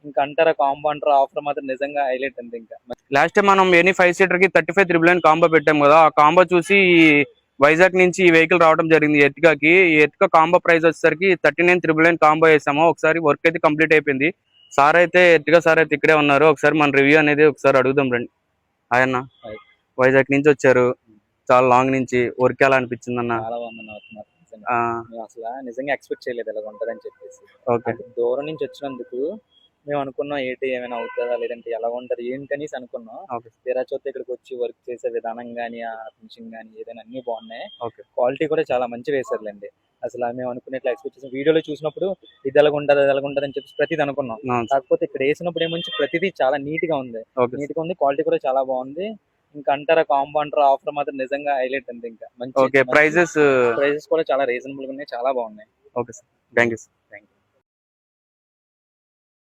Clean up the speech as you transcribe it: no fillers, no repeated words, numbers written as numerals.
ఇంకా అంటారా కాంబో అంటారా ఆఫర్ మాత్రం నిజంగా హైలైట్ అంతే. ఇంకా లాస్ట్ టైం మనం ఎనీ 5 సీటర్ కి 35,999 కాంబో పెట్టాం కదా, ఆ కాంబో చూసి వైజాగ్ నుంచి ఈ వెహికల్ రావడం జరిగింది ఎర్టిగాకి. ఈ ఎర్టిగా కాంబో ప్రైస్ వచ్చేసరికి 39,999 కాంబో వేసాము. ఒకసారి వర్క్ అయితే కంప్లీట్ అయిపోయింది. సార్ అయితే ఎర్టిగా సార్ అయితే ఇక్కడే ఉన్నారు. ఒకసారి మన రివ్యూ అనేది ఒకసారి అడుగుదాం రండి. ఆయన వైజాగ్ నుంచి వచ్చారు, చాలా లాంగ్ నుంచి. వర్క్ ఎలా అనిపించింది అన్న? చాలా బాగుంది మేము అసలు నిజంగా ఎక్స్పెక్ట్ చేయలేదు ఇలా ఉంటదని చెప్పేసి. దూరం నుంచి వచ్చినందుకు మేము అనుకున్నాం ఏంటి ఏమైనా అవుతుందా లేదంటే ఎలా ఉంటది ఏంటనేసి అనుకున్నాం. తీరా చూస్తే ఇక్కడికి వచ్చి వర్క్ చేసే విధానం గానీ ఆ ఫినిషింగ్ గానీ ఏదైనా అన్ని బాగున్నాయి. క్వాలిటీ కూడా చాలా మంచి వేసారులేండి. అసలు మేము అనుకున్నట్లు ఎక్స్పెక్ట్ చేసాం. వీడియోలో చూసినప్పుడు ఇది ఎలాగుంటది అది ఎలాగుంటది అని చెప్పి ప్రతిది అనుకున్నాం. కాకపోతే ఇక్కడ వేసినప్పుడు ఏమంచి ప్రతిదీ చాలా నీట్ గా ఉంది. క్వాలిటీ కూడా చాలా బాగుంది. ఇంకా అంటారా కాంబో అంటారా ఆఫర్ మాత్రం నిజంగా హైలైట్ అంతే. ఇంకా మంచి ప్రైజెస్ కూడా చాలా రీజనబుల్ గా ఉన్నాయి, చాలా బాగున్నాయి. Okay sir, thank you sir.